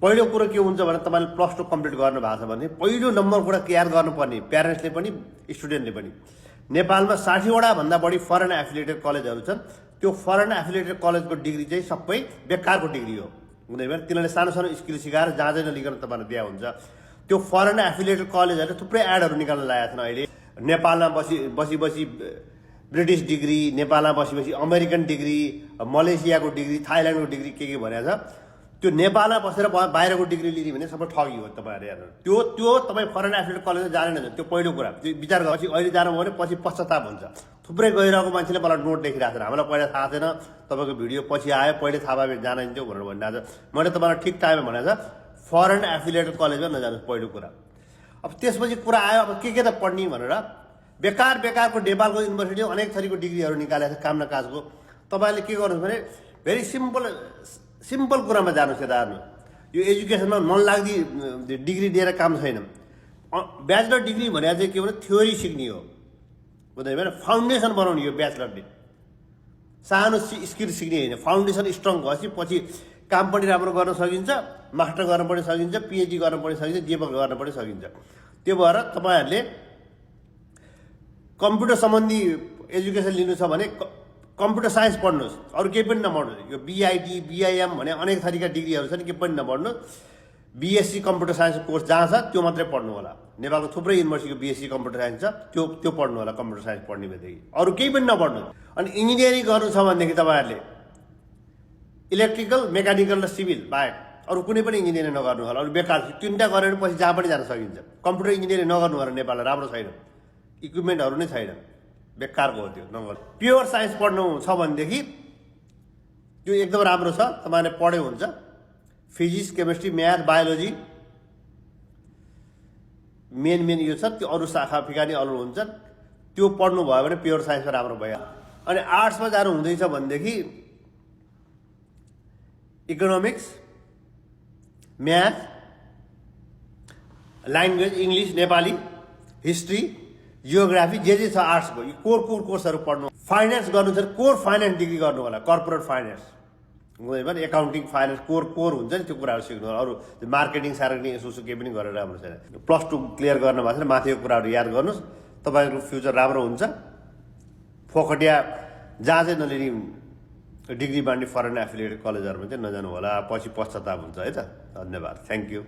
पहिलो कुरो के हुन्छ भने तपाईँले +2 कम्प्लिट गर्नु भएको छ भने पहिलो नम्बर कुरा केयर गर्नुपर्ने प्यारेन्ट्सले पनि स्टुडेन्टले पनि नेपालमा 60वटा भन्दा बढी फरेन एफिलिएटेड कलेजहरू छन्। त्यो फरेन एफिलिएटेड कलेजको डिग्री चाहिँ सबै बेकारको डिग्री हो हुँदैन। तिनीहरूले सानो सानो स्किल सिकाएर जहाँ चाहिँ नलिकन तपाईँलाई दिया हुन्छ। त्यो फरेन एफिलिएटेड कलेजहरूले थुप्रै एडहरू निकाल्न लागेका छन् अहिले। नेपालमा बसी ब्रिटिस डिग्री, नेपालमा बसी अमेरिकन डिग्री, मलेसियाको डिग्री, थाइल्यान्डको डिग्री के भनेको छ। त्यो नेपालमा बसेर बाहिरको डिग्री लिने भने सबै ठगी हो तपाईँहरू हेर्नु। त्यो तपाईँ फरेन एफिलिएटेड कलेजमा जानेन। त्यो पहिलो कुरा त्यो विचार गरेपछि अहिले जानुभयो भने पछि पश्चाताप हुन्छ। थुप्रै गइरहेको मान्छेले मलाई नोट लेखिरहेको छ, हामीलाई पहिला थाहा थिएन, तपाईँको भिडियो पछि आयो, पहिले थाहा भए जानिन्थ्यो भनेर भनिरहेको छ। मैले तपाईँलाई ठिक टाइममा भनेको छ फरेन एफिलिएटेड कलेजमा नजानुहोस् पहिलो कुरा। अब त्यसपछि कुरा आयो अब के त पढ्ने भनेर बेकारको नेपालको युनिभर्सिटीले अनेक थरीको डिग्रीहरू निकालेको छ काम न काजको। तपाईँले के गर्नुहोस् भने भेरी सिम्पल कुरामा जानुहोस् हेर्नु। यो एजुकेसनमा मनलाग्दी डिग्री दिएर काम छैन। ब्याचलर डिग्री भने चाहिँ के भने थ्योरी सिक्ने हो बुझ्दै भने फाउन्डेसन बनाउने हो ब्याचलरले। सानो स्किल सिक्ने होइन, फाउन्डेसन स्ट्रङ भएपछि पछि काम पनि राम्रो गर्न सकिन्छ, मास्टर गर्न पनि सकिन्छ, पिएचडी गर्न पनि सकिन्छ, जेपक गर्न पनि सकिन्छ। त्यो भएर तपाईँहरूले कम्प्युटर सम्बन्धी एजुकेसन लिनु छ भने कम्प्युटर साइन्स पढ्नुहोस्, अरू केही पनि नपढ्नुहोस्। यो बिआइटी बिआइएम भने अनेक थरीका डिग्रीहरू छन्, केही पनि नपढ्नुहोस्। बिएससी कम्प्युटर साइन्सको कोर्स जहाँ छ त्यो मात्रै पढ्नु होला। नेपालको थुप्रै युनिभर्सिटीको बिएससी कम्प्युटर साइन्स छ, त्यो पढ्नु होला कम्प्युटर साइन्स पढ्ने बित्तिकै। अरू केही पनि नपढ्नुहोस्। अनि इन्जिनियरिङ गर्नु छ भनेदेखि तपाईँहरूले इलेक्ट्रिकल, मेकानिकल र सिभिल बाहेक अरू कुनै पनि इन्जिनियरिङ नगर्नु होला। अरू बेकार तिनवटा गरेर पछि जहाँ पनि जान सकिन्छ। कम्प्युटर इन्जिनियरिङ नगर्नु होला, नेपालमा राम्रो छैन, इक्विपमेन्टहरू नै छैन, बेकारको हो त्यो नगर्नु। प्योर साइन्स पढ्नु छ भनेदेखि त्यो एकदम राम्रो छ, तपाईँले पढ्यो हुन्छ। Physics, chemistry, math, biology main यो छ। त्यो अरू शाखा फिकानी अरू हुन्छन्, त्यो पढ्नु भयो भने प्योर साइन्समा राम्रो भयो। अनि आर्ट्समा जानु हुँदैछ भनेदेखि economics, math, language, English, Nepali, history, geography जे छ आर्ट्सको यो कोर कोर्सहरू पढ्नु। फाइनेन्स गर्नु छ कोर फाइनेन्स डिग्री गर्नु होला, कर्पोरेट फाइनेन्स बुझ्दै भने एकाउन्टिङ फाइनेन्स कोर हुन्छ नि, त्यो कुराहरू सिक्नु होला। अरू मार्केटिङ सार्केटिङ यसो केही पनि गरेर राम्रो छैन। +2 क्लियर गर्न भएको छैन, माथिको कुराहरू याद गर्नुहोस्, तपाईँको फ्युचर राम्रो हुन्छ। फोकटिया जहाँ चाहिँ नलिने डिग्री बाँड्ने फरेन एफिलिएटेड कलेजहरूमा चाहिँ नजानु होला, पछि पश्चाताप हुन्छ है त। धन्यवाद, थ्याङ्क यू।